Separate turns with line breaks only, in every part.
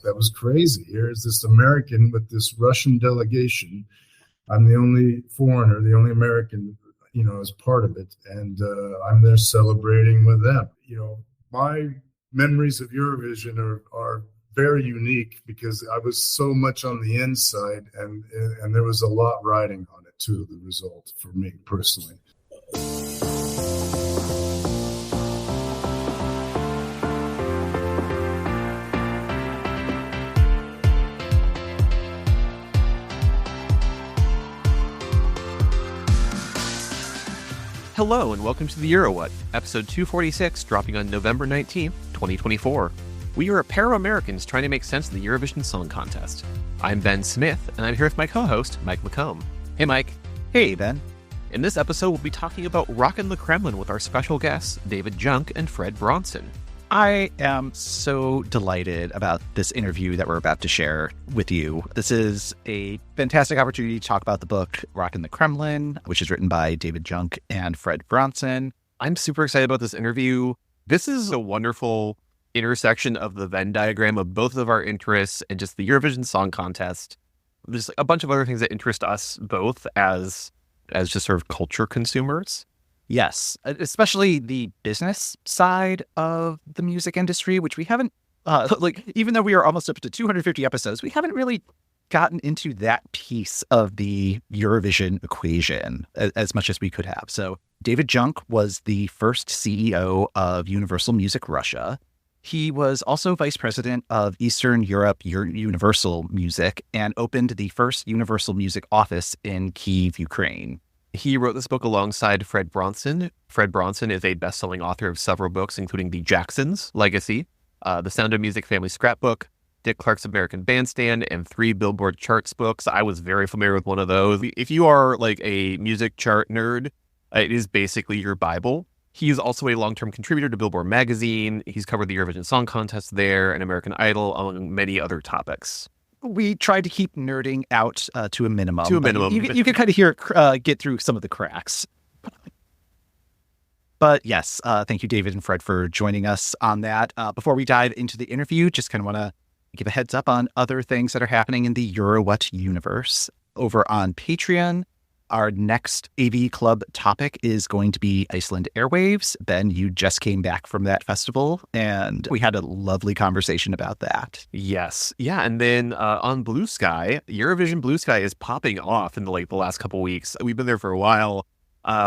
that was crazy. Here's this American with this Russian delegation. I'm the only foreigner, the only American, as part of it. And I'm there celebrating with them. My memories of Eurovision are very unique because I was so much on the inside, and there was a lot riding on it too, the result for me personally.
Hello and welcome to the EuroWhat, episode 246, dropping on November 19th, 2024. We are a pair of Americans trying to make sense of the Eurovision Song Contest. I'm Ben Smith, and I'm here with my co-host, Mike McComb. Hey, Mike.
Hey, Ben.
In this episode, we'll be talking about Rockin the Kremlin with our special guests, David Junk and Fred Bronson.
I am so delighted about this interview that we're about to share with you. This is a fantastic opportunity to talk about the book Rockin the Kremlin, which is written by David Junk and Fred Bronson.
I'm super excited about this interview. This is a wonderful intersection of the Venn diagram of both of our interests and just the Eurovision Song Contest. There's a bunch of other things that interest us both as just sort of culture consumers.
Yes, especially the business side of the music industry, which we haven't, even though we are almost up to 250 episodes, we haven't really gotten into that piece of the Eurovision equation as much as we could have. So David Junk was the first CEO of Universal Music Russia. He was also vice president of Eastern Europe Universal Music and opened the first Universal Music office in Kyiv, Ukraine. He wrote this book alongside Fred Bronson. Fred Bronson is a best-selling author of several books, including The Jacksons Legacy, The Sound of Music Family Scrapbook, Dick Clark's American Bandstand, and 3 Billboard charts books. I was very familiar with one of those. If you are like a music chart nerd, it is basically your Bible. He's also a long-term contributor to Billboard Magazine. He's covered the Eurovision Song Contest there and American Idol, among many other topics. We tried to keep nerding out to a minimum. You can kind of hear it get through some of the cracks. But yes, thank you, David and Fred, for joining us on that. Before we dive into the interview, just kind of want to give a heads up on other things that are happening in the EuroWhat universe. Over on Patreon, our next AV Club topic is going to be Iceland Airwaves. Ben, you just came back from that festival, and we had a lovely conversation about that.
Yes. Yeah, and then on Blue Sky, Eurovision Blue Sky is popping off in the last couple weeks. We've been there for a while.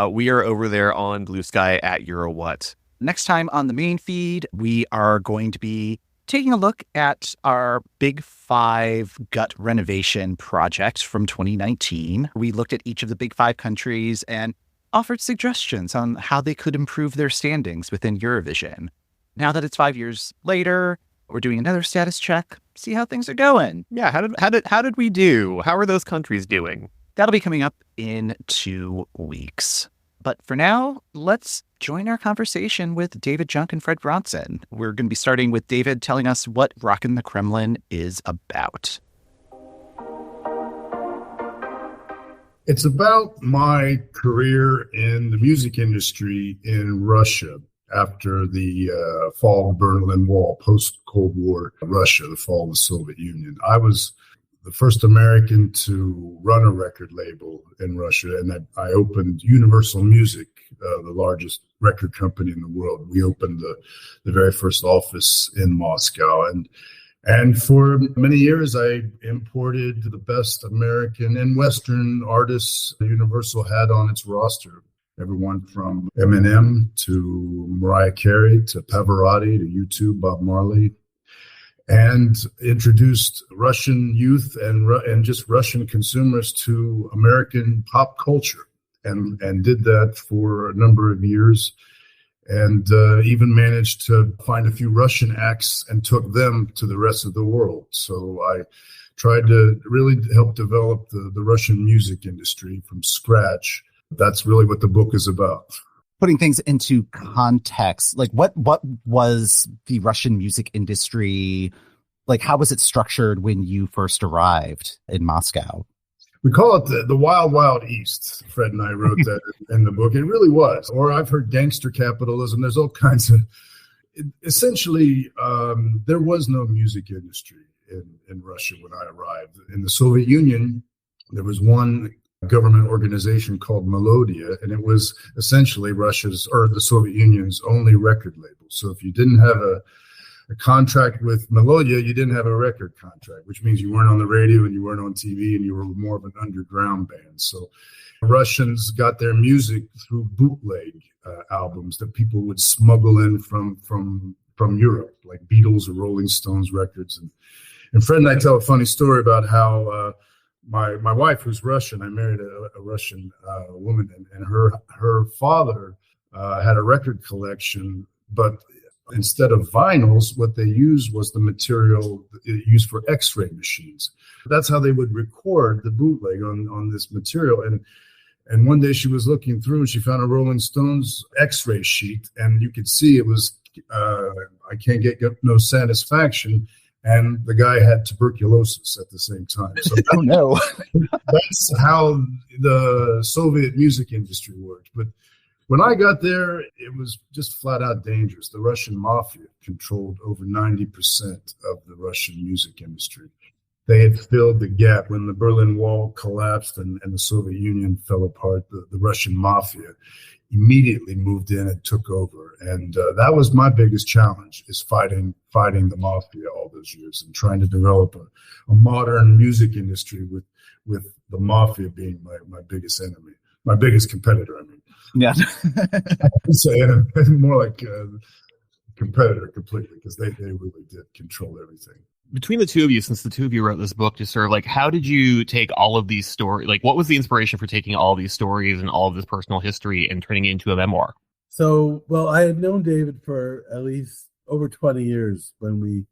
We are over there on Blue Sky at EuroWhat.
Next time on the main feed, we are going to be taking a look at our Big 5 gut renovation project from 2019. We looked at each of the Big 5 countries and offered suggestions on how they could improve their standings within Eurovision. Now that it's 5 years later, we're doing another status check, see how things are going.
Yeah, how did we do? How are those countries doing?
That'll be coming up in 2 weeks. But for now, let's join our conversation with David Junk and Fred Bronson. We're going to be starting with David telling us what Rockin the Kremlin is about.
It's about my career in the music industry in Russia after the fall of the Berlin Wall, post-Cold War Russia, the fall of the Soviet Union. I was the first American to run a record label in Russia, and I opened Universal Music, the largest record company in the world. We opened the very first office in Moscow, and for many years I imported the best American and Western artists Universal had on its roster. Everyone from Eminem to Mariah Carey to Pavarotti to U2, Bob Marley, and introduced Russian youth and just Russian consumers to American pop culture, and did that for a number of years, and even managed to find a few Russian acts and took them to the rest of the world. So I tried to really help develop the Russian music industry from scratch. That's really what the book is about.
Putting things into context, like what was the Russian music industry like? How was it structured when you first arrived in Moscow?
We call it the Wild Wild East. Fred and I wrote that in the book. It really was. Or I've heard gangster capitalism. There's all kinds of Essentially, there was no music industry in Russia when I arrived. In the Soviet Union, there was one government organization called Melodia, and it was essentially Russia's or the Soviet Union's only record label. So if you didn't have a contract with Melodia, you didn't have a record contract, which means you weren't on the radio and you weren't on TV and you were more of an underground band. So Russians got their music through bootleg albums that people would smuggle in from Europe, like Beatles or Rolling Stones records. And Fred and I tell a funny story about how my wife, who's Russian, I married a Russian woman, and her father had a record collection, but instead of vinyls, what they used was the material used for X-ray machines. That's how they would record the bootleg on this material. And one day she was looking through and she found a Rolling Stones X-ray sheet, and you could see it was I Can't Get No Satisfaction. And the guy had tuberculosis at the same time. So
oh, no.
That's how the Soviet music industry worked. But when I got there, it was just flat out dangerous. The Russian mafia controlled over 90% of the Russian music industry. They had filled the gap when the Berlin Wall collapsed and the Soviet Union fell apart. The Russian mafia immediately moved in and took over. And that was my biggest challenge, is fighting the mafia all those years and trying to develop a modern music industry with the mafia being my biggest enemy, my biggest competitor, I mean.
Yeah.
So, more like a competitor completely, because they really did control everything.
Between the two of you, since the two of you wrote this book, just sort of like, how did you take all of these stories? Like, what was the inspiration for taking all of these stories and all of this personal history and turning it into a memoir?
So, well, I had known David for at least over 20 years when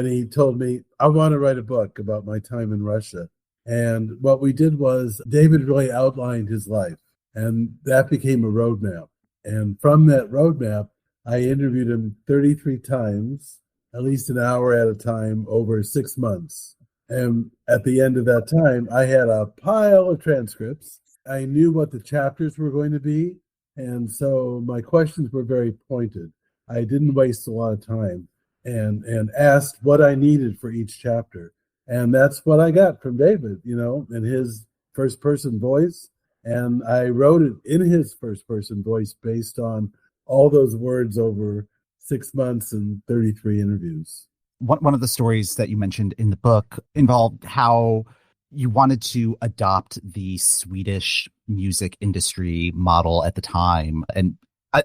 he told me, I want to write a book about my time in Russia. And what we did was David really outlined his life, and that became a roadmap. And from that roadmap, I interviewed him 33 times, at least an hour at a time, over 6 months. And at the end of that time, I had a pile of transcripts. I knew what the chapters were going to be, and so my questions were very pointed. I didn't waste a lot of time and asked what I needed for each chapter. And that's what I got from David, in his first-person voice. And I wrote it in his first-person voice based on all those words over 6 months and 33 interviews.
One of the stories that you mentioned in the book involved how you wanted to adopt the Swedish music industry model at the time and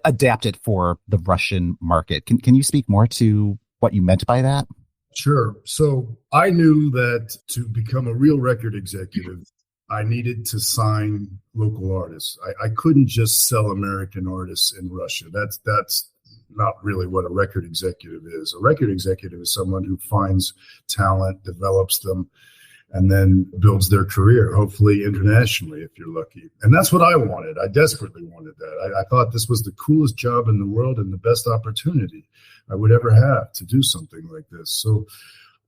adapt it for the Russian market. Can you speak more to what you meant by that?
Sure. So I knew that to become a real record executive, I needed to sign local artists. I couldn't just sell American artists in Russia. That's not really what a record executive is. A record executive is someone who finds talent, develops them, and then builds their career, hopefully internationally if you're lucky. And that's what I wanted. I desperately wanted that. I thought this was the coolest job in the world and the best opportunity I would ever have to do something like this. So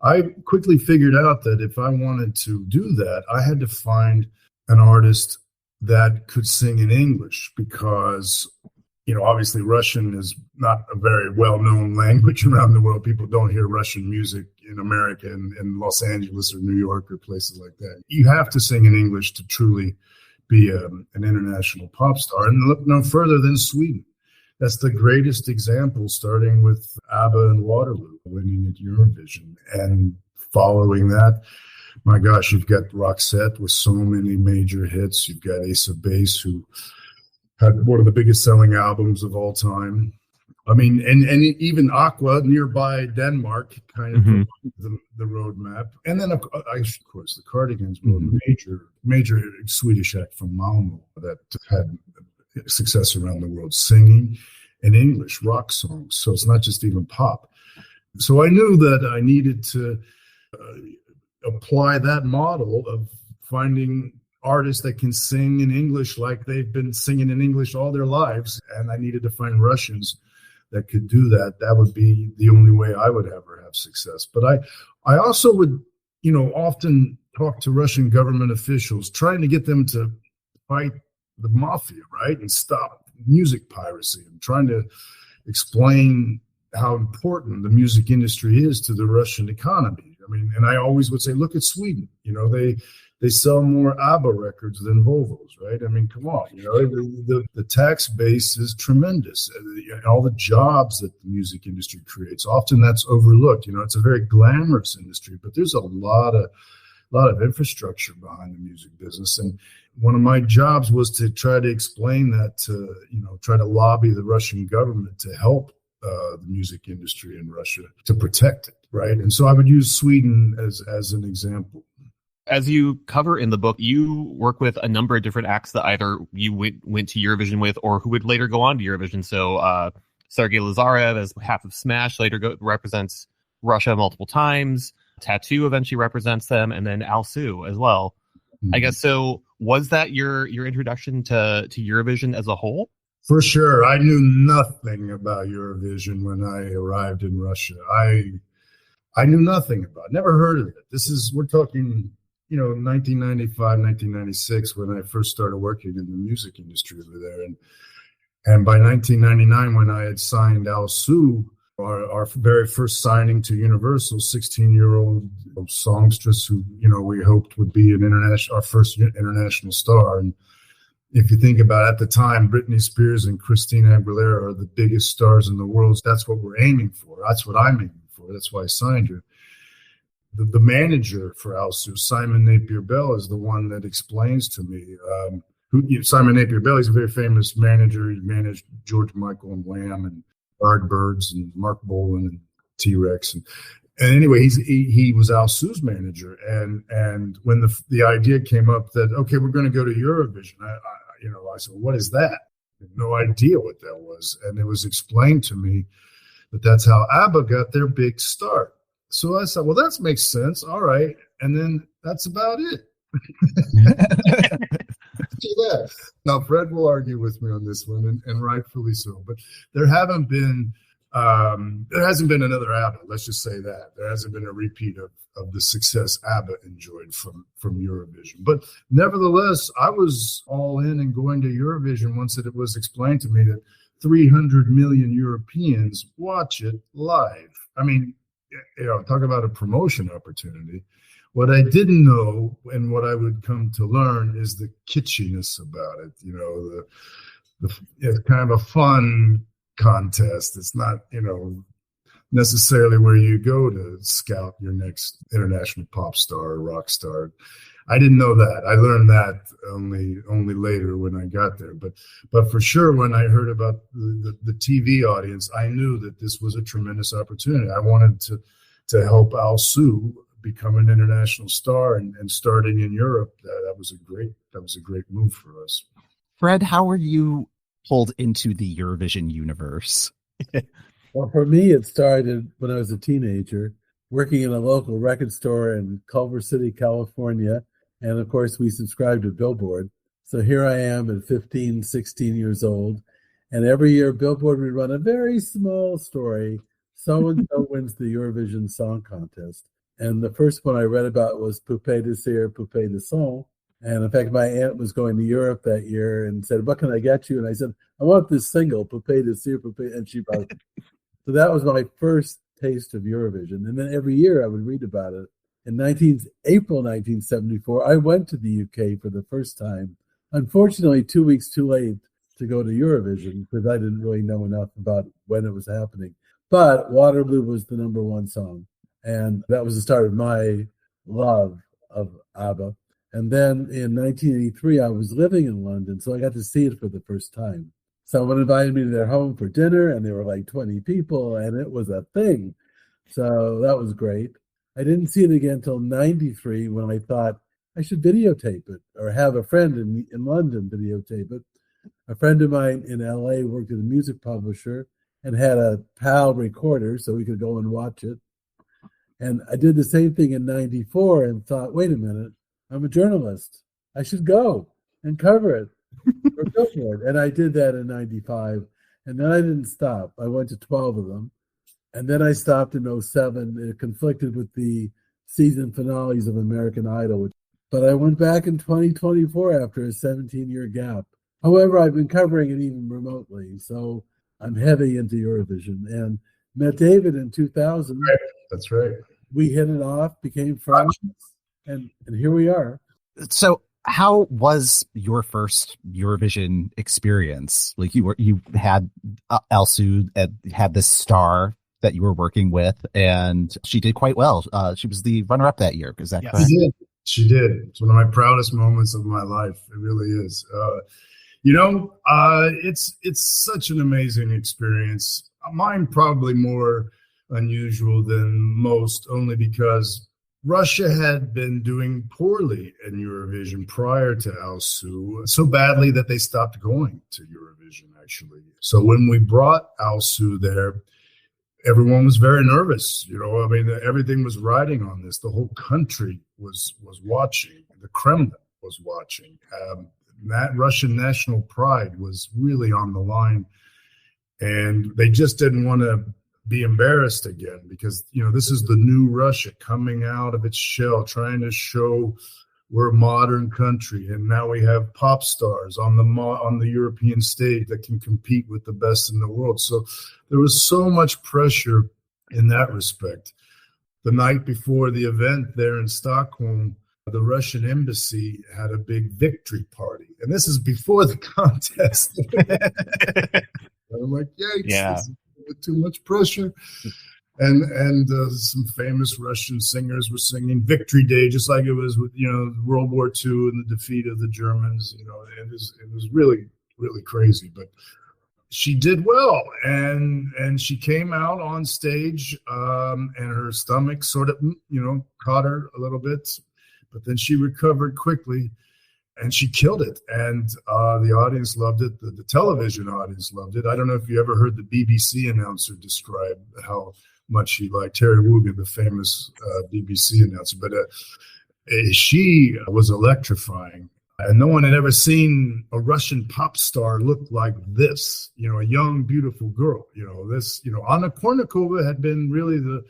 I quickly figured out that if I wanted to do that, I had to find an artist that could sing in English because, obviously Russian is not a very well-known language around the world. People don't hear Russian music in America and in Los Angeles or New York or places like that. You have to sing in English to truly be an international pop star. And look no further than Sweden. That's the greatest example, starting with ABBA and Waterloo winning at Eurovision. And following that, my gosh, you've got Roxette with so many major hits. You've got Ace of Base, who had one of the biggest selling albums of all time. I mean, and even Aqua, nearby Denmark, kind of the roadmap. And then, of course, the Cardigans were a major Swedish act from Malmö that had success around the world, singing in English, rock songs. So it's not just even pop. So I knew that I needed to apply that model of finding artists that can sing in English like they've been singing in English all their lives. And I needed to find Russians that could do that. That would be the only way I would ever have success. But I also would, often talk to Russian government officials, trying to get them to fight the mafia, right? And stop music piracy. I'm trying to explain how important the music industry is to the Russian economy. I mean, and I always would say, look at Sweden. You know, they sell more ABBA records than Volvos, right? I mean, come on, you know, the tax base is tremendous. All the jobs that the music industry creates, often that's overlooked. You know, it's a very glamorous industry, but there's a lot of infrastructure behind the music business. And one of my jobs was to try to explain that to, you know, try to lobby the Russian government to help the music industry in Russia to protect it, right? And so I would use Sweden as an example.
As you cover in the book, you work with a number of different acts that either you went to Eurovision with or who would later go on to Eurovision. So Sergey Lazarev, as half of Smash, later represents Russia multiple times. t.A.T.u eventually represents them, and then Alsou as well. Mm-hmm. I guess so. Was that your introduction to Eurovision as a whole?
For sure. I knew nothing about Eurovision when I arrived in Russia. I knew nothing about it. Never heard of it. We're talking, you know, 1995, 1996, when I first started working in the music industry over there. And by 1999, when I had signed Alsou, our very first signing to Universal, 16-year-old songstress who, you know, we hoped would be our first international star. And if you think about it, at the time, Britney Spears and Christina Aguilera are the biggest stars in the world. That's what we're aiming for. That's what I'm aiming for. That's why I signed her. The manager for Alsou, Simon Napier-Bell, is the one that explains to me Simon Napier-Bell. He's a very famous manager. He managed George Michael and Wham and Yardbirds and Mark Bolan and T-Rex. And anyway, he was Alsou's manager. And when the idea came up that, okay, we're going to go to Eurovision, I said, what is that? I had no idea what that was. And it was explained to me that that's how ABBA got their big start. So I said, well, that makes sense. All right. And then that's about it. Yeah. Now, Fred will argue with me on this one, and rightfully so. But there hasn't been another ABBA. Let's just say that. There hasn't been a repeat of the success ABBA enjoyed from Eurovision. But nevertheless, I was all in and going to Eurovision once it was explained to me that 300 million Europeans watch it live. I mean, you know, talk about a promotion opportunity. What I didn't know and what I would come to learn is the kitschiness about it. You know, it's kind of a fun contest. It's not, you know, necessarily where you go to scout your next international pop star or rock star. I didn't know that. I learned that only later when I got there. But for sure, when I heard about the TV audience, I knew that this was a tremendous opportunity. I wanted to help Alsou become an international star and starting in Europe. That was a great move for us.
Fred, how were you pulled into the Eurovision universe?
Well, for me, it started when I was a teenager, working in a local record store in Culver City, California. And of course, we subscribed to Billboard. So here I am at 15, 16 years old. And every year, Billboard would run a very small story. So-and-so wins the Eurovision Song Contest. And the first one I read about was Poupée de Cire, Poupée de Son. And in fact, my aunt was going to Europe that year and said, what can I get you? And I said, I want this single, Poupée de Cire, Poupée. And she bought it. So that was my first taste of Eurovision. And then every year I would read about it. In April 1974, I went to the UK for the first time. Unfortunately, 2 weeks too late to go to Eurovision because I didn't really know enough about when it was happening. But Waterloo was the number one song. And that was the start of my love of ABBA. And then in 1983, I was living in London, so I got to see it for the first time. Someone invited me to their home for dinner, and there were like 20 people, and it was a thing. So that was great. I didn't see it again until 93 when I thought I should videotape it or have a friend in London videotape it. A friend of mine in LA worked at a music publisher and had a PAL recorder so we could go and watch it. And I did the same thing in 94 and thought, wait a minute, I'm a journalist. I should go and cover it or go for it. And I did that in 95. And then I didn't stop. I went to 12 of them. And then I stopped in 07. It conflicted with the season finales of American Idol. But I went back in 2024 after a 17-year gap. However, I've been covering it even remotely. So I'm heavy into Eurovision. And met David in 2000.
Right. That's right.
We hit it off, became friends, and here we are.
So how was your first Eurovision experience? Like you had Alsou, had this star that you were working with, and she did quite well. She was the runner-up that year. Is that correct?
She did. It's one of my proudest moments of my life. It really is. It's such an amazing experience. Mine probably more unusual than most, only because Russia had been doing poorly in Eurovision prior to Alsou, so badly that they stopped going to Eurovision, actually. So when we brought Alsou there, everyone was very nervous. Everything was riding on this. The whole country was watching. The Kremlin was watching. That Russian national pride was really on the line. And they just didn't want to be embarrassed again, because this is the new Russia coming out of its shell, trying to show we're a modern country, and now we have pop stars on the European stage that can compete with the best in the world. So there was so much pressure in that respect. The night before the event there in Stockholm, the Russian embassy had a big victory party, and this is before the contest. I'm like, yikes! Yeah. This is too much pressure. And some famous Russian singers were singing Victory Day, just like it was with World War II and the defeat of the Germans. It was really, really crazy. But she did well, and she came out on stage, and her stomach sort of caught her a little bit, but then she recovered quickly. And she killed it, and the audience loved it. The television audience loved it. I don't know if you ever heard the BBC announcer describe how much he liked Terry Wogan, the famous BBC announcer. But she was electrifying, and no one had ever seen a Russian pop star look like this. A young, beautiful girl. Anna Kournikova had been really the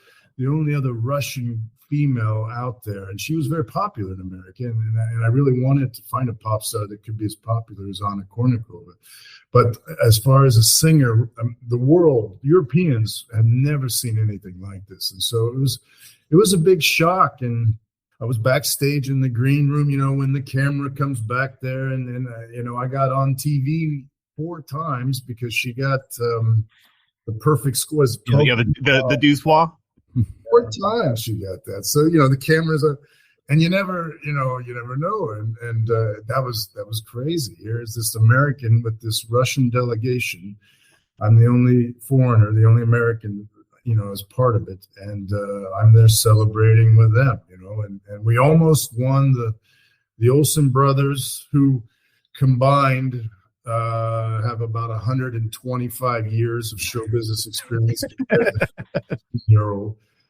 only other Russian female out there, and she was very popular in America, and I really wanted to find a pop star that could be as popular as Anna Kournikova. But as far as a singer, the world, Europeans have never seen anything like this, and so it was a big shock. And I was backstage in the green room, when the camera comes back there, and I got on TV 4 times because she got the perfect score.
The Deuxois.
4 times she got that. So the cameras are, and you never know, and that was crazy. Here's this American with this Russian delegation. I'm the only foreigner, the only American, as part of it, and I'm there celebrating with them, and we almost won. The Olsen brothers, who combined have about 125 years of show business experience.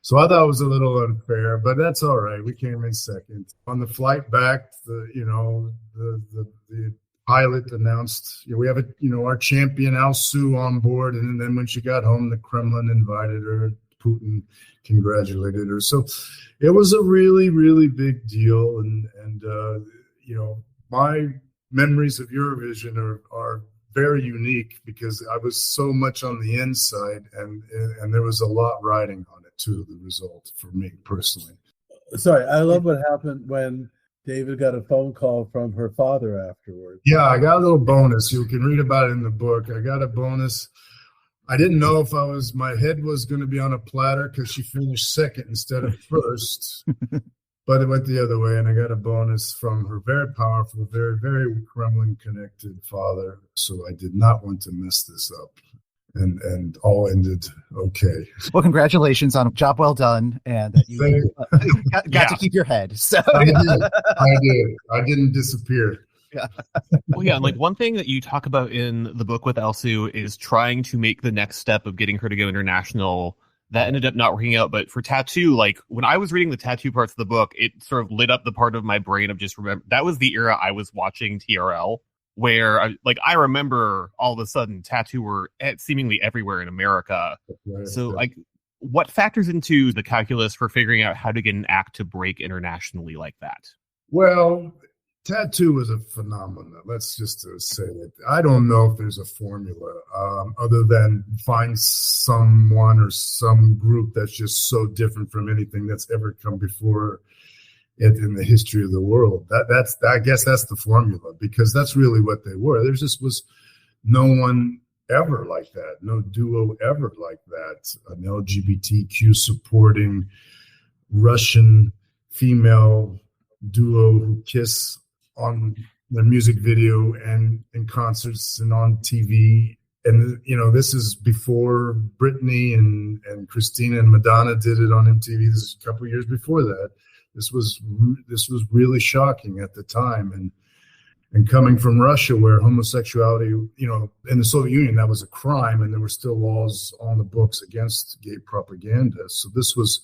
So I thought it was a little unfair, but that's all right. We came in second. On the flight back, the pilot announced, we have our champion Alsou on board, and then when she got home, the Kremlin invited her. Putin congratulated her. So it was a really, really big deal, and my memories of Eurovision are very unique because I was so much on the inside, and there was a lot riding on it too, the result for me personally.
Sorry, I love what happened when David got a phone call from her father afterwards.
Yeah, I got a little bonus. You can read about it in the book. I got a bonus. I didn't know if my head was going to be on a platter because she finished second instead of first. But it went the other way, and I got a bonus from her very powerful, very, very Kremlin-connected father. So I did not want to mess this up, and all ended okay.
Well, congratulations on a job well done, and that you got to keep your head. So
I did. I didn't disappear.
Yeah.
Well, yeah, and like one thing that you talk about in the book with Alsou is trying to make the next step of getting her to go international. That ended up not working out. But for t.A.T.u, like when I was reading the t.A.T.u parts of the book, it sort of lit up the part of my brain of just remember that was the era I was watching TRL, where I remember all of a sudden t.A.T.u were seemingly everywhere in America.
Right.
So like what factors into the calculus for figuring out how to get an act to break internationally like that?
Well, T.A.T.u was a phenomenon. Let's just say it. I don't know if there's a formula other than find someone or some group that's just so different from anything that's ever come before it in the history of the world. I guess that's the formula, because that's really what they were. There just was no one ever like that, no duo ever like that. An LGBTQ supporting Russian female duo who kiss on their music video and in concerts and on TV. And, this is before Britney and Christina and Madonna did it on MTV. This is a couple of years before that. This was really shocking at the time. And coming from Russia, where homosexuality, in the Soviet Union, that was a crime, and there were still laws on the books against gay propaganda. So this was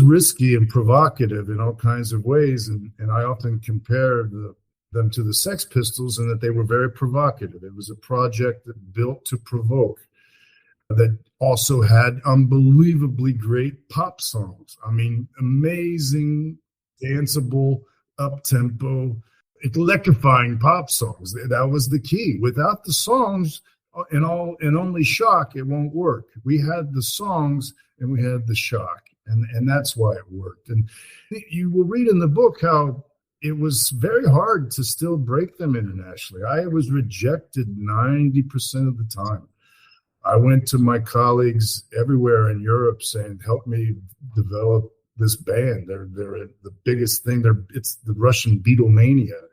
risky and provocative in all kinds of ways, and I often compare them to the Sex Pistols in that they were very provocative. It was a project that built to provoke, that also had unbelievably great pop songs. I mean, amazing, danceable, up-tempo, electrifying pop songs. That was the key. Without the songs, in only shock, it won't work. We had the songs and we had the shock. And that's why it worked. And you will read in the book how it was very hard to still break them internationally. I was rejected 90% of the time. I went to my colleagues everywhere in Europe saying, help me develop this band. They're the biggest thing. It's the Russian Beatlemania,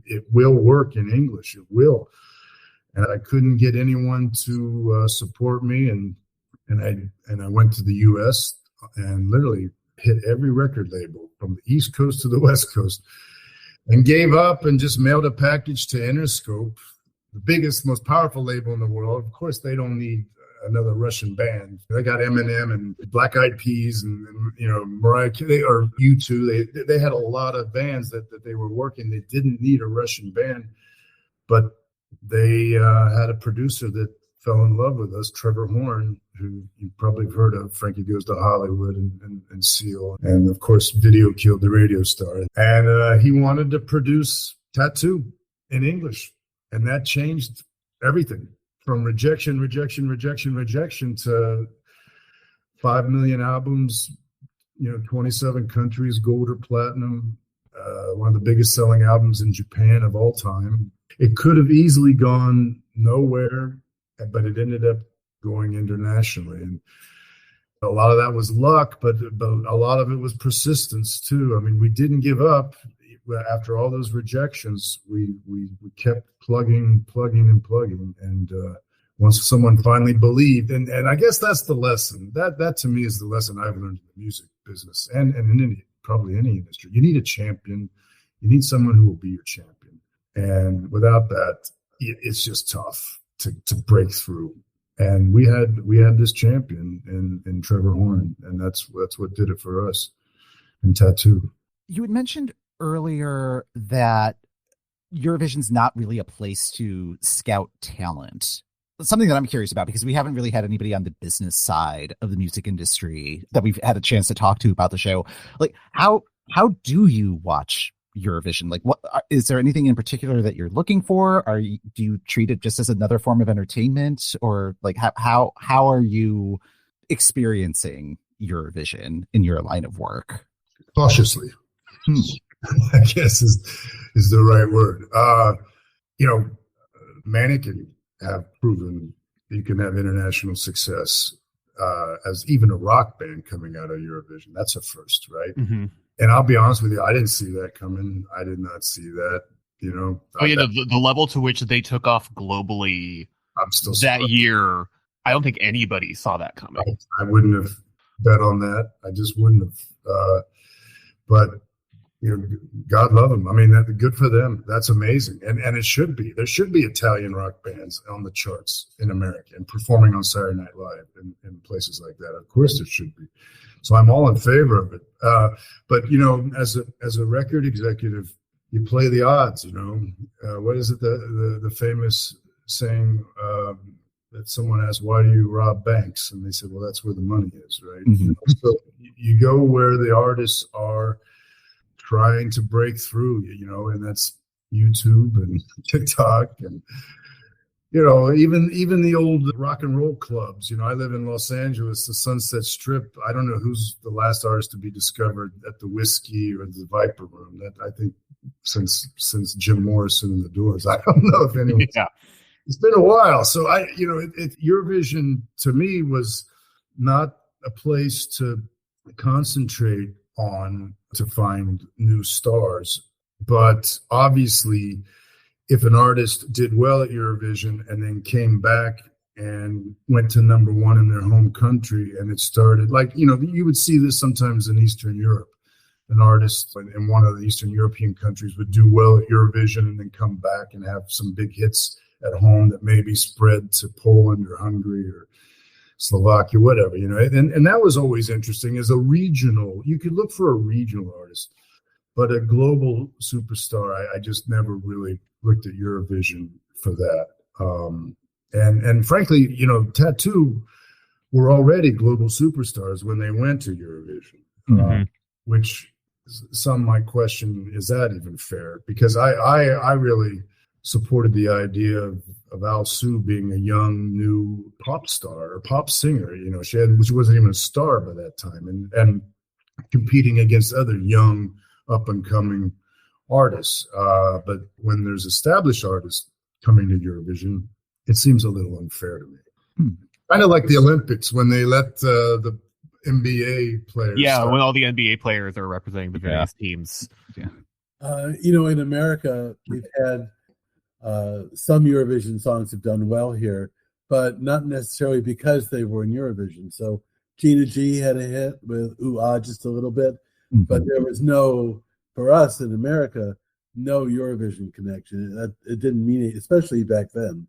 it will work in English. It will. And I couldn't get anyone to support me. And I went to the U.S. and literally hit every record label from the East Coast to the West Coast, and gave up and just mailed a package to Interscope, the biggest, most powerful label in the world. Of course, they don't need another Russian band. They got Eminem and Black Eyed Peas and Mariah Carey or U2. They had a lot of bands that they were working. They didn't need a Russian band, but they had a producer that fell in love with us, Trevor Horn, who you probably have heard of, Frankie Goes to Hollywood and Seal. And of course, Video Killed the Radio Star. And he wanted to produce T.A.T.u. in English. And that changed everything from rejection to 5 million albums, 27 countries, gold or platinum, one of the biggest selling albums in Japan of all time. It could have easily gone nowhere, but it ended up going internationally. And a lot of that was luck, but a lot of it was persistence too. I mean, we didn't give up. After all those rejections, we kept plugging. And once someone finally believed, and I guess that's the lesson. That to me is the lesson I've learned in the music business and in probably any industry. You need a champion. You need someone who will be your champion. And without that, it's just tough to break through. And we had this champion in Trevor Horn, and that's what did it for us in T.A.T.u.
You had mentioned earlier that Eurovision's not really a place to scout talent. Something that I'm curious about, because we haven't really had anybody on the business side of the music industry that we've had a chance to talk to about the show. Like, how do you watch Eurovision? Like, what is there anything in particular that you're looking for? Do you treat it just as another form of entertainment, or like how are you experiencing Eurovision in your line of work?
Cautiously. I guess is the right word. Manic have proven you can have international success as even a rock band coming out of Eurovision. That's a first, right? Mm-hmm. And I'll be honest with you, I didn't see that coming. I did not see that.
The level to which they took off globally
I'm still
that year, I don't think anybody saw that coming.
I wouldn't have bet on that. I just wouldn't have. But God love them. I mean, good for them. That's amazing. And it should be. There should be Italian rock bands on the charts in America and performing on Saturday Night Live and places like that. Of course there should be. So I'm all in favor of it. But, as a record executive, you play the odds, What is it, the famous saying that someone asked, why do you rob banks? And they said, well, that's where the money is, right? Mm-hmm. So you go where the artists are trying to break through, and that's YouTube and TikTok and, even the old rock and roll clubs. I live in Los Angeles, the Sunset Strip. I don't know who's the last artist to be discovered at the Whiskey or the Viper Room. That I think since Jim Morrison and the Doors. I don't know if anyone.
Yeah.
It's been a while. So Eurovision to me was not a place to concentrate on to find new stars. But obviously, if an artist did well at Eurovision and then came back and went to number one in their home country, and it started you would see this sometimes in Eastern Europe. An artist in one of the Eastern European countries would do well at Eurovision and then come back and have some big hits at home that maybe spread to Poland or Hungary or Slovakia, whatever, and that was always interesting as a regional. You could look for a regional artist, but a global superstar, I just never really looked at Eurovision for that. And frankly, t.A.T.u were already global superstars when they went to Eurovision, which some might question, is that even fair? Because I really supported the idea of Alsou being a young, new pop star or pop singer. She wasn't even a star by that time, and competing against other young, up-and-coming artists. But when there's established artists coming to Eurovision, it seems a little unfair to me. Kind of like the Olympics when they let the NBA players.
Yeah, when all the NBA players are representing the various teams.
Yeah.
In America, we've had some Eurovision songs have done well here, but not necessarily because they were in Eurovision. So Gina G had a hit with Ooh Ah just a little bit, but there was for us in America, no Eurovision connection. It didn't mean it, especially back then.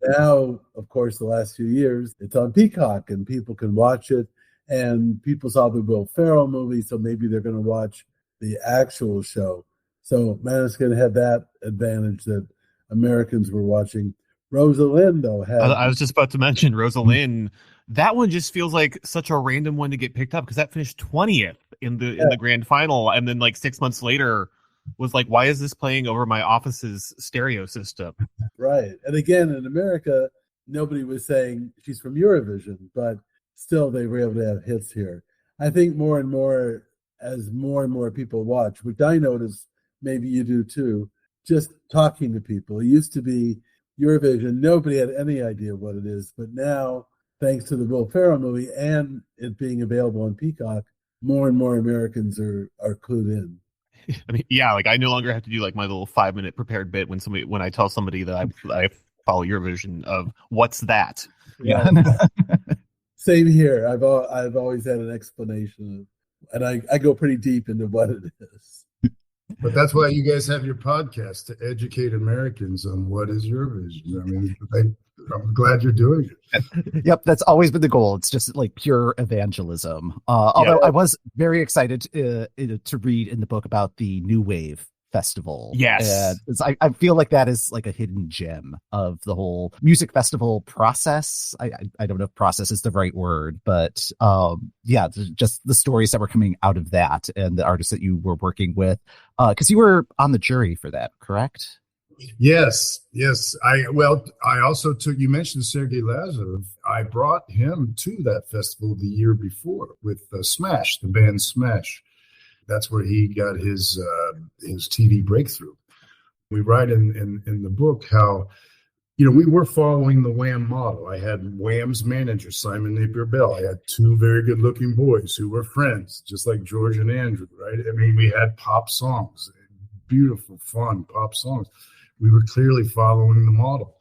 Now, of course, the last few years, it's on Peacock and people can watch it. And people saw the Will Ferrell movie, so maybe they're going to watch the actual show. So Maneskin had that advantage that Americans were watching. Rosalind, though,
I was just about to mention Rosalind. That one just feels like such a random one to get picked up because that finished 20th in the grand final, and then 6 months later was like, why is this playing over my office's stereo system?
Right, and again in America, nobody was saying she's from Eurovision, but still they were able to have hits here. I think more and more as more and more people watch, which I notice maybe you do too, just talking to people. It used to be Eurovision, nobody had any idea what it is, but now, thanks to the Will Ferrell movie and it being available on Peacock, more and more Americans are clued in.
I mean, yeah, I no longer have to do my little 5-minute prepared bit when I tell somebody that I follow Eurovision of what's that.
Yeah. Same here. I've always had an explanation, and I go pretty deep into what it is.
But that's why you guys have your podcast, to educate Americans on what is Eurovision. I mean, I'm glad you're doing it.
Yep, that's always been the goal. It's just pure evangelism. Although I was very excited to read in the book about the New Wave Festival.
Yes.
And I feel like that is a hidden gem of the whole music festival process. I don't know if process is the right word, but just the stories that were coming out of that and the artists that you were working with, because you were on the jury for that, correct?
Yes. I also you mentioned Sergey Lazarev. I brought him to that festival the year before with Smash, the band Smash. That's where he got his TV breakthrough. We write in the book how, we were following the Wham model. I had Wham's manager, Simon Napier Bell. I had two very good-looking boys who were friends, just like George and Andrew, right? I mean, we had pop songs, beautiful, fun pop songs. We were clearly following the model.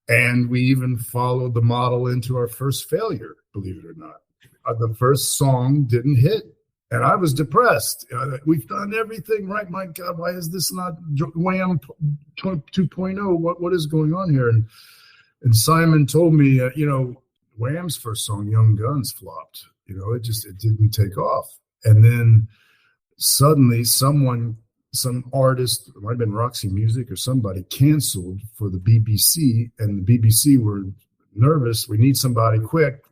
And we even followed the model into our first failure, believe it or not. The first song didn't hit. And I was depressed. We've done everything right. My God, why is this not Wham 2.0? What is going on here? And Simon told me, Wham's first song, Young Guns, flopped. It didn't take off. And then suddenly some artist, it might have been Roxy Music or somebody, canceled for the BBC. And the BBC were nervous. We need somebody quick.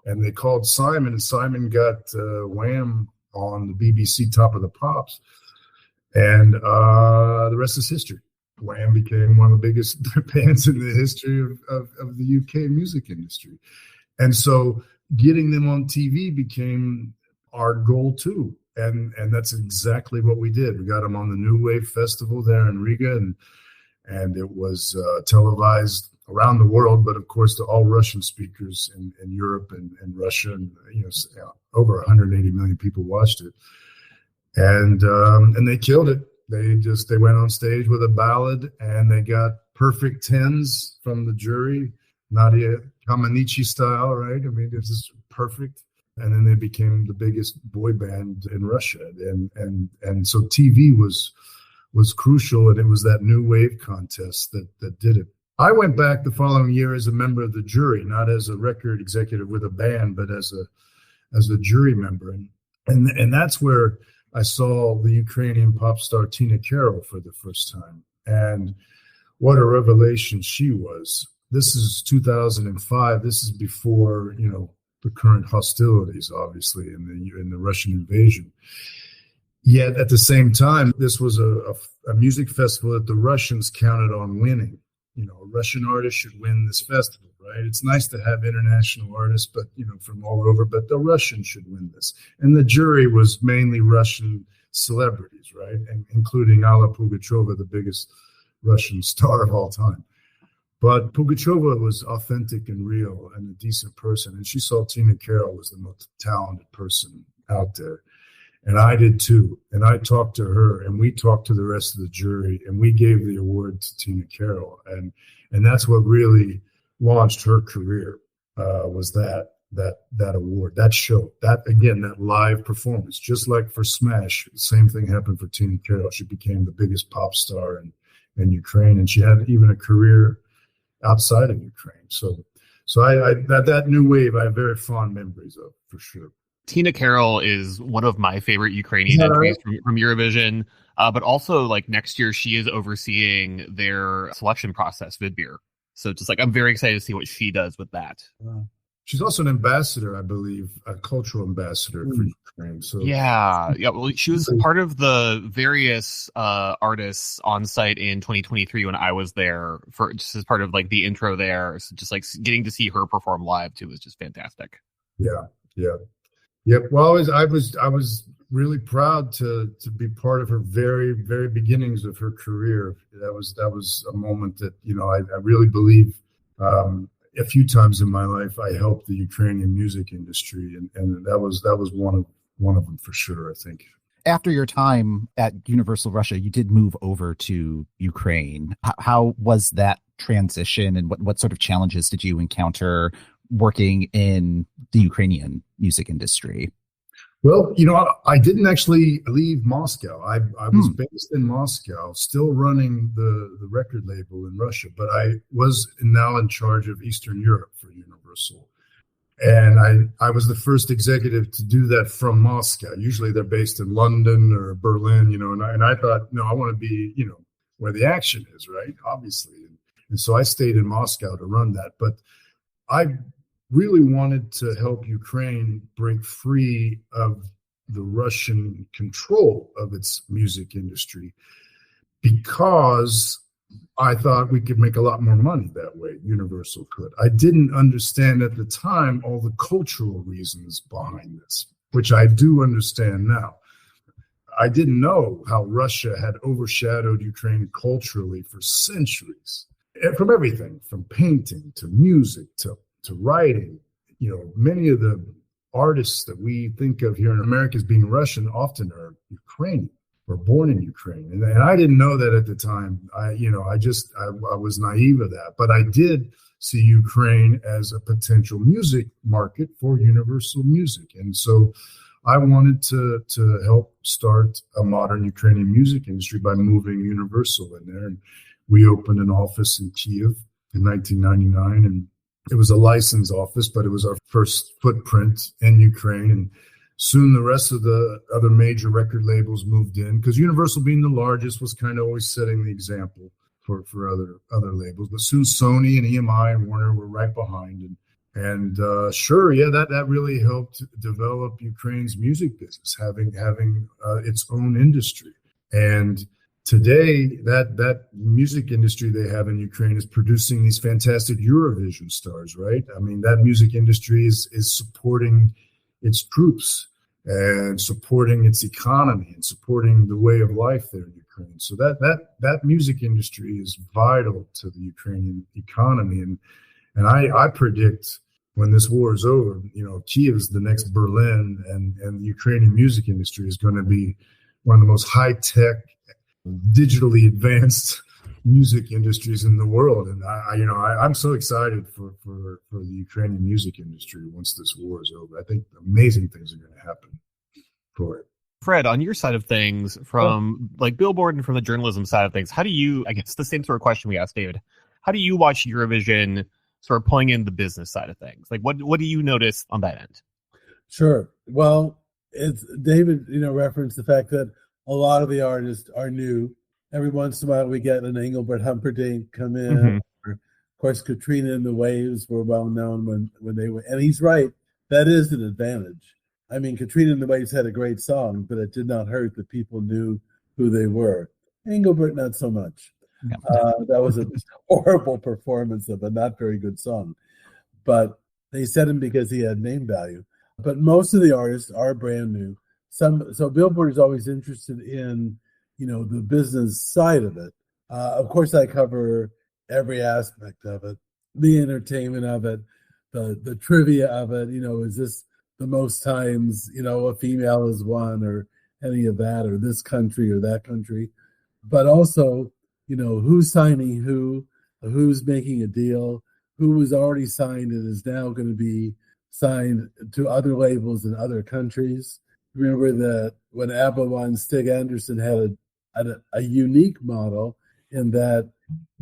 And they called Simon, and Simon got Wham on the BBC Top of the Pops. And the rest is history. Wham became one of the biggest bands in the history of the UK music industry. And so getting them on TV became our goal too. And that's exactly what we did. We got them on the New Wave Festival there in Riga, and it was televised around the world, but of course to all Russian speakers in Europe and Russia, and over 180 million people watched it. And they killed it. They went on stage with a ballad, and they got perfect 10s from the jury, Nadia Comaneci style, right? I mean, this is perfect. And then they became the biggest boy band in Russia, and so TV was crucial, and it was that New Wave contest that did it. I went back the following year as a member of the jury, not as a record executive with a band, but as a jury member, and that's where I saw the Ukrainian pop star t.A.T.u for the first time, and what a revelation she was. This is 2005. This is before the current hostilities, obviously, in the Russian invasion. Yet at the same time, this was a music festival that the Russians counted on winning. A Russian artist should win this festival, right? It's nice to have international artists, but from all over, but the Russians should win this. And the jury was mainly Russian celebrities, right? And including Alla Pugacheva, the biggest Russian star of all time. But Pugacheva was authentic and real and a decent person. And she saw t.A.T.u was the most talented person out there. And I did too. And I talked to her, and we talked to the rest of the jury, and we gave the award to t.A.T.u. And that's what really launched her career, was that award, that show, that live performance. Just like for Smash, the same thing happened for t.A.T.u. She became the biggest pop star in Ukraine, and she had even a career outside of Ukraine. So I that New Wave I have very fond memories of, for sure.
t.A.T.u is one of my favorite Ukrainian entries from Eurovision, but also like next year she is overseeing their selection process, Vidbir. So just like I'm very excited to see what she does with that.
She's also an ambassador, I believe, a cultural ambassador for Ukraine. So
yeah. Well, she was part of the various artists on site in 2023 when I was there, for just as part of like the intro there. So just like getting to see her perform live too was just fantastic.
Yeah. Yep. Well, I was really proud to be part of her very, very beginnings of her career. That was a moment that I really believe. A few times in my life, I helped the Ukrainian music industry, and that was one of them for sure, I think.
After your time at Universal Russia, you did move over to Ukraine. How was that transition, and what sort of challenges did you encounter working in the Ukrainian music industry?
Well, I didn't actually leave Moscow. I was based in Moscow, still running the record label in Russia, but I was now in charge of Eastern Europe for Universal. And I was the first executive to do that from Moscow. Usually they're based in London or Berlin, and I thought, no, I want to be, where the action is, right? Obviously. And so I stayed in Moscow to run that. But I really wanted to help Ukraine break free of the Russian control of its music industry, because I thought we could make a lot more money that way. Universal could. I didn't understand at the time all the cultural reasons behind this, which I do understand now. I didn't know how Russia had overshadowed Ukraine culturally for centuries, from everything from painting to music to writing. Many of the artists that we think of here in America as being Russian often are Ukrainian or born in Ukraine. And I didn't know that at the time. I was naive of that. But I did see Ukraine as a potential music market for Universal Music. And so I wanted to help start a modern Ukrainian music industry by moving Universal in there. And we opened an office in Kyiv in 1999, and it was a license office, but it was our first footprint in Ukraine. And soon the rest of the other major record labels moved in, because Universal, being the largest, was kind of always setting the example for other labels. But soon Sony and EMI and Warner were right behind. And that really helped develop Ukraine's music business, having its own industry. And today, that music industry they have in Ukraine is producing these fantastic Eurovision stars, right? I mean, that music industry is supporting its troops and supporting its economy and supporting the way of life there in Ukraine. So that music industry is vital to the Ukrainian economy. And I predict when this war is over, Kyiv is the next Berlin, and the Ukrainian music industry is going to be one of the most high-tech, digitally advanced music industries in the world. And I'm so excited for the Ukrainian music industry once this war is over. I think amazing things are going to happen for it.
Fred, on your side of things, from like Billboard and from the journalism side of things, how do you, I guess the same sort of question we asked David, how do you watch Eurovision sort of pulling in the business side of things? Like what do you notice on that end?
Sure. Well, it's David, referenced the fact that a lot of the artists are new. Every once in a while we get an Engelbert Humperdinck come in.
Mm-hmm.
Or, of course, Katrina and the Waves were well known when they were, and he's right, that is an advantage. I mean, Katrina and the Waves had a great song, but it did not hurt that people knew who they were. Engelbert, not so much. Yeah. That was a horrible performance of a not very good song. But they said him because he had name value. But most of the artists are brand new. So Billboard is always interested in, the business side of it. Of course, I cover every aspect of it, the entertainment of it, the trivia of it. Is this the most times, a female has won, or any of that, or this country or that country. But also, who's signing who's making a deal, who was already signed and is now going to be signed to other labels in other countries. Remember that when ABBA won, Stig Anderson had a unique model in that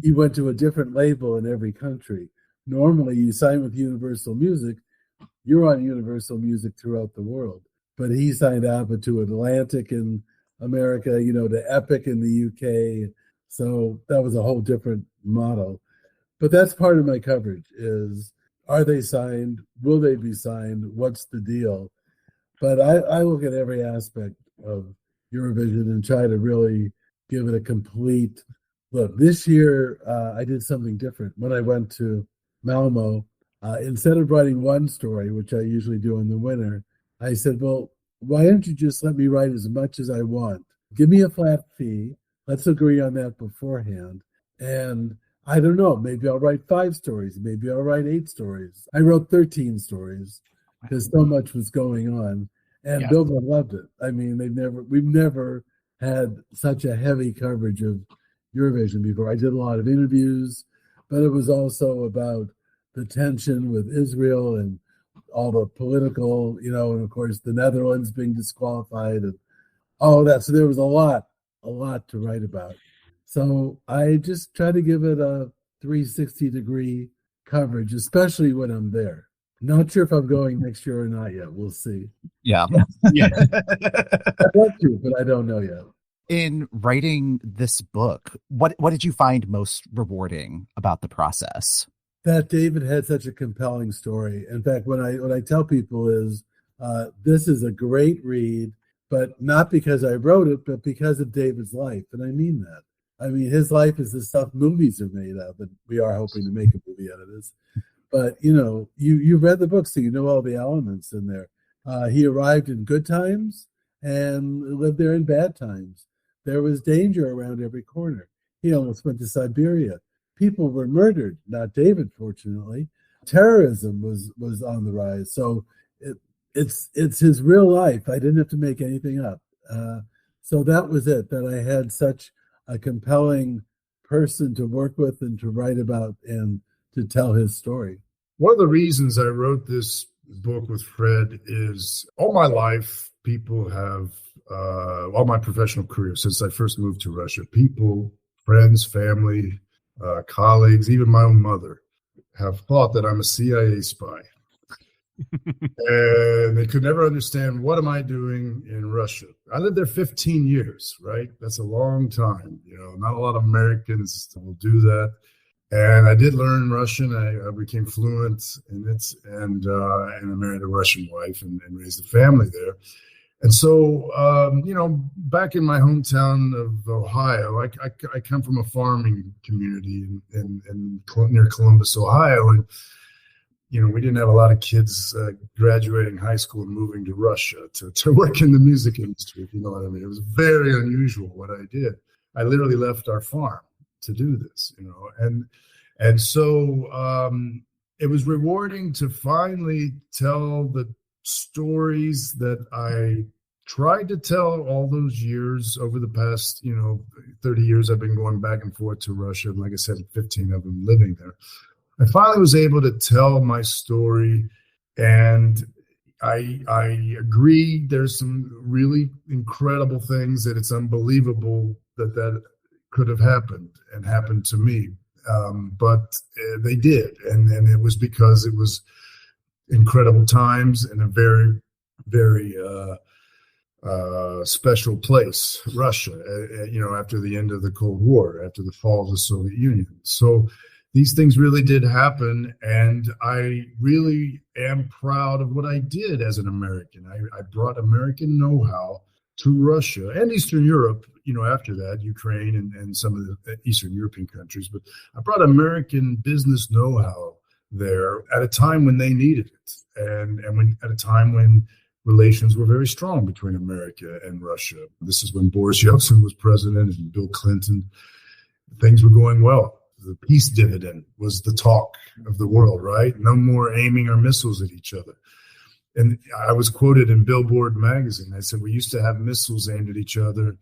he went to a different label in every country. Normally, you sign with Universal Music, you're on Universal Music throughout the world. But he signed ABBA to Atlantic in America, to Epic in the UK. So that was a whole different model. But that's part of my coverage is, are they signed? Will they be signed? What's the deal? But I look at every aspect of Eurovision and try to really give it a complete look. This year, I did something different. When I went to Malmo, instead of writing one story, which I usually do in the winter, I said, well, why don't you just let me write as much as I want? Give me a flat fee. Let's agree on that beforehand. And I don't know, maybe I'll write 5 stories. Maybe I'll write 8 stories. I wrote 13 stories because so much was going on. And yeah. Billboard loved it. I mean, we've never had such a heavy coverage of Eurovision before. I did a lot of interviews, but it was also about the tension with Israel and all the political, and of course the Netherlands being disqualified and all that. So there was a lot to write about. So I just try to give it a 360-degree coverage, especially when I'm there. Not sure if I'm going next year or not yet. We'll see.
Yeah.
Yeah. I'd love to, but I don't know yet.
In writing this book, what did you find most rewarding about the process?
That David had such a compelling story. In fact, what I tell people is this is a great read, but not because I wrote it, but because of David's life. And I mean that. I mean, his life is the stuff movies are made of, and we are hoping to make a movie out of this. But, you read the book, so you know all the elements in there. He arrived in good times and lived there in bad times. There was danger around every corner. He almost went to Siberia. People were murdered, not David, fortunately. Terrorism was on the rise. So it's his real life. I didn't have to make anything up. So that was it, that I had such a compelling person to work with and to write about and to tell his story.
One of the reasons I wrote this book with Fred is all my life, people have, all my professional career, since I first moved to Russia, people, friends, family, colleagues, even my own mother, have thought that I'm a CIA spy. And they could never understand, what am I doing in Russia? I lived there 15 years, right? That's a long time. Not a lot of Americans will do that. And I did learn Russian. I became fluent in it, and I married a Russian wife and raised a family there. And so, back in my hometown of Ohio, I come from a farming community in near Columbus, Ohio. And, we didn't have a lot of kids graduating high school and moving to Russia to work in the music industry, if you know what I mean. It was very unusual what I did. I literally left our farm to do this, and so it was rewarding to finally tell the stories that I tried to tell all those years over the past, 30 years. I've been going back and forth to Russia. Like I said, 15 of them living there. I finally was able to tell my story, and I agree. There's some really incredible things that it's unbelievable that could have happened and happened to me. But they did. And it was because it was incredible times in a very, very special place, Russia, after the end of the Cold War, after the fall of the Soviet Union. So these things really did happen. And I really am proud of what I did as an American. I brought American know-how to Russia and Eastern Europe, after that, Ukraine and some of the Eastern European countries. But I brought American business know-how there at a time when they needed it, and at a time when relations were very strong between America and Russia. This is when Boris Yeltsin was president and Bill Clinton. Things were going well. The peace dividend was the talk of the world, right? No more aiming our missiles at each other. And I was quoted in Billboard Magazine. I said, we used to have missiles aimed at each other.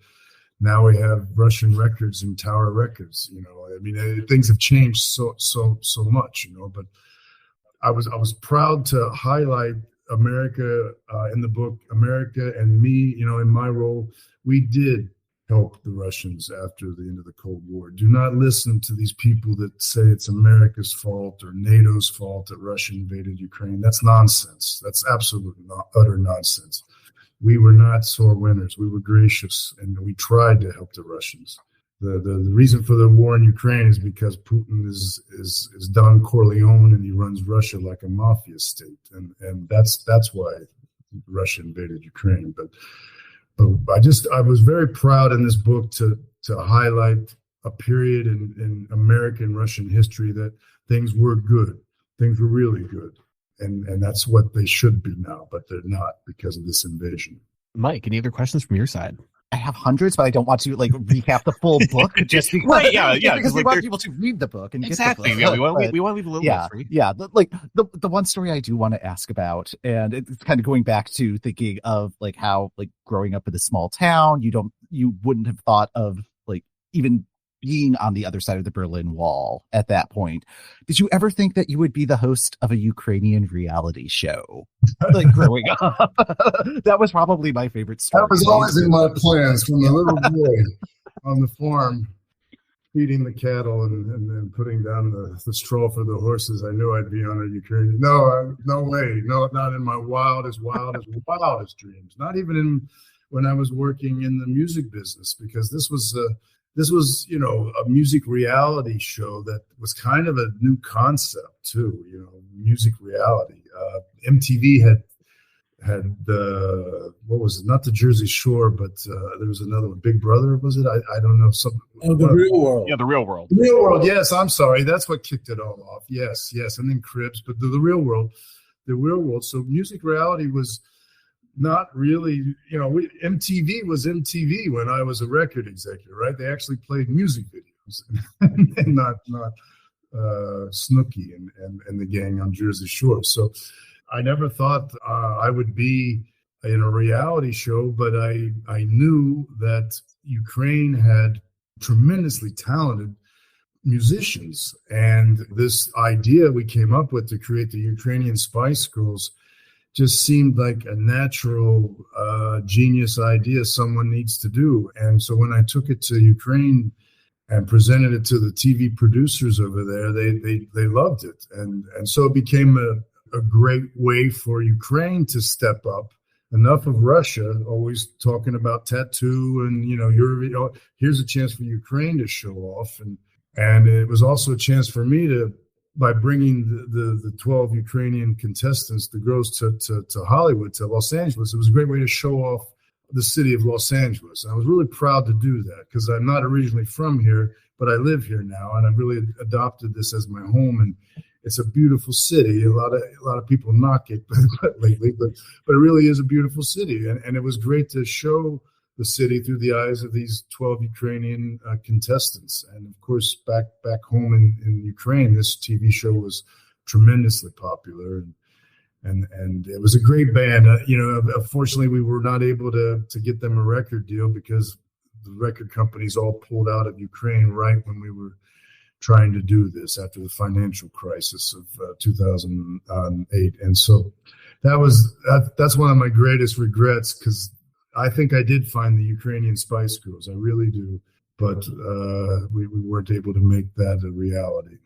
Now we have Russian records and Tower records. Things have changed so much. But I was proud to highlight America in the book. America and me, in my role, we did help the Russians after the end of the Cold War. Do not listen to these people that say it's America's fault or NATO's fault that Russia invaded Ukraine. That's nonsense. That's absolute utter nonsense. We were not sore winners. We were gracious, and we tried to help the Russians. The reason for the war in Ukraine is because Putin is Don Corleone, and he runs Russia like a mafia state, and that's why Russia invaded Ukraine. But I was very proud in this book to highlight a period in American Russian history that things were good. Things were really good. And that's what they should be now, but they're not because of this invasion.
Mike, any other questions from your side?
I have hundreds, but I don't want to recap the full book just because,
right, yeah,
because we want people to read the book and
exactly.
Get the book.
Yeah, we want to leave a little bit free.
Yeah, the one story I do want to ask about, and it's kind of going back to thinking of how growing up in a small town, you wouldn't have thought of even being on the other side of the Berlin Wall at that point. Did you ever think that you would be the host of a Ukrainian reality show? Growing up, that was probably my favorite story.
That was always in my plans from a little boy on the farm, feeding the cattle and then putting down the straw for the horses. I knew I'd be on a Ukrainian. No way. No, not in my wildest dreams. Not even when I was working in the music business, because this was a music reality show that was kind of a new concept too. Music reality. MTV had the, what was it? Not the Jersey Shore, but there was another one. Big Brother, was it? I don't know.
The Real World.
Yeah, the Real World.
The Real World. Yes, I'm sorry. That's what kicked it all off. Yes, and then Cribs, but the Real World. So music reality was not really, MTV was MTV when I was a record executive, right? They actually played music videos and not Snooki and the gang on Jersey Shore. So I never thought I would be in a reality show, but I knew that Ukraine had tremendously talented musicians. And this idea we came up with to create the Ukrainian Spice Girls just seemed like a natural genius idea someone needs to do. And so when I took it to Ukraine and presented it to the TV producers over there, they loved it. And so it became a great way for Ukraine to step up. Enough of Russia always talking about t.A.T.u. and, here's a chance for Ukraine to show off. And it was also a chance for me to by bringing the 12 Ukrainian contestants, the girls, to Hollywood, to Los Angeles. It was a great way to show off the city of Los Angeles. And I was really proud to do that because I'm not originally from here, but I live here now, and I've really adopted this as my home. And it's a beautiful city. A lot of people knock it lately, but it really is a beautiful city. And it was great to show the city through the eyes of these 12 Ukrainian contestants. And of course, back home in Ukraine, this TV show was tremendously popular. And it was a great band. Unfortunately, we were not able to get them a record deal because the record companies all pulled out of Ukraine right when we were trying to do this after the financial crisis of 2008. And so that's one of my greatest regrets, because I think I did find the Ukrainian Spice Girls. I really do. But we weren't able to make that a reality.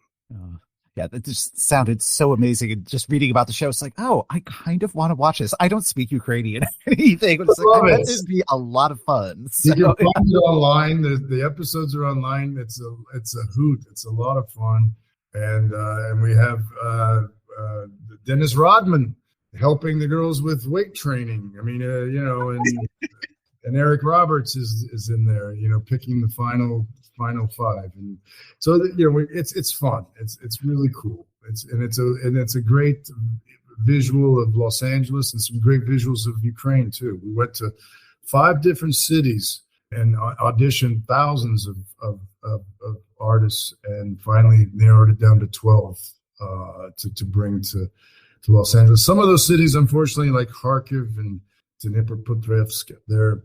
Yeah, that just sounded so amazing. And just reading about the show, it's like, oh, I kind of want to watch this. I don't speak Ukrainian or anything, but it's like, that would be a lot of fun. So,
you can find it online. The episodes are online. It's a hoot. It's a lot of fun. And we have Dennis Rodman helping the girls with weight training. I mean, and Eric Roberts is in there, picking the final five. And so it's fun. It's really cool. It's a great visual of Los Angeles and some great visuals of Ukraine too. We went to 5 different cities and auditioned thousands of artists, and finally narrowed it down to 12 to bring to Los Angeles. Some of those cities, unfortunately, like Kharkiv and Dnipropetrovsk, they're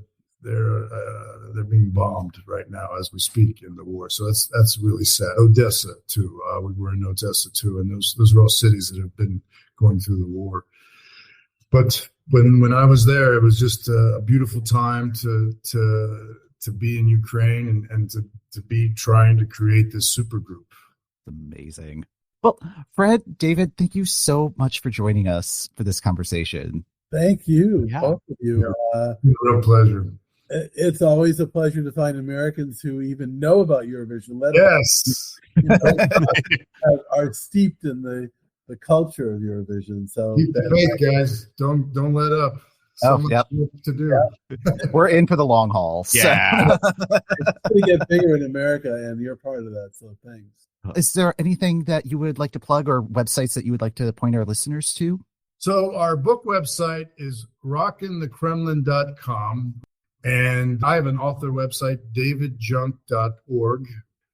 being bombed right now as we speak in the war. So that's really sad. Odessa too. We were in Odessa too, and those are all cities that have been going through the war. But when I was there, it was just a beautiful time to be in Ukraine and to be trying to create this supergroup.
Amazing. Well, Fred, David, thank you so much for joining us for this conversation.
Thank you, both of you.
Real pleasure.
It's always a pleasure to find Americans who even know about Eurovision.
Yes.
Are steeped in the culture of Eurovision. So
keep the faith, guys. Don't let up. So much to do.
Yeah.
We're in for the long haul.
Yeah.
So.
It's going to get bigger in America, and you're part of that. So thanks.
Is there anything that you would like to plug, or websites that you would like to point our listeners to?
So our book website is rockingthekremlin.com. And I have an author website, davidjunk.org.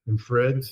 And Fred?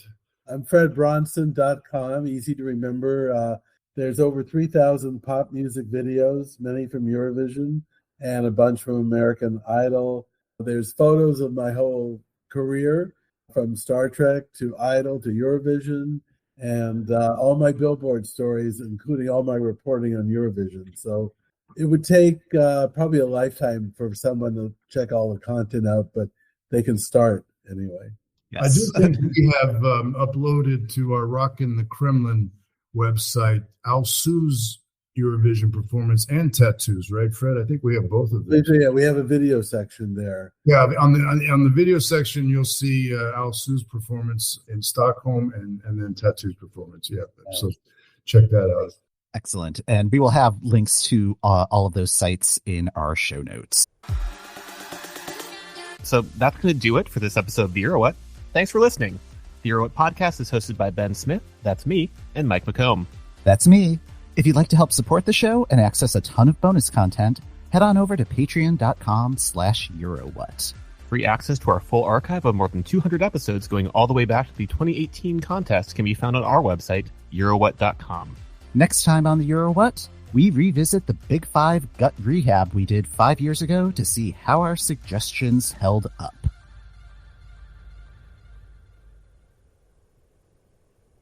I'm fredbronson.com. Easy to remember. There's over 3,000 pop music videos, many from Eurovision and a bunch from American Idol. There's photos of my whole career, from Star Trek to Idol to Eurovision, and all my Billboard stories, including all my reporting on Eurovision. So it would take probably a lifetime for someone to check all the content out, but they can start anyway.
Yes.
I do think we have uploaded to our Rockin the Kremlin website Alsou's Eurovision performance and tattoos, right, Fred? I think we have both of them.
Yeah, we have a video section there.
Yeah, on the video section, you'll see Alsou's performance in Stockholm and then tattoos performance. Yeah, so check that out.
Excellent. And we will have links to all of those sites in our show notes.
So that's going to do it for this episode of the EuroWhat. Thanks for listening. The EuroWhat podcast is hosted by Ben Smith, that's me, and Mike McComb.
That's me. If you'd like to help support the show and access a ton of bonus content, head on over to patreon.com/EuroWhat.
Free access to our full archive of more than 200 episodes going all the way back to the 2018 contest can be found on our website, EuroWhat.com.
Next time on the EuroWhat, we revisit the Big 5 gut rehab we did 5 years ago to see how our suggestions held up.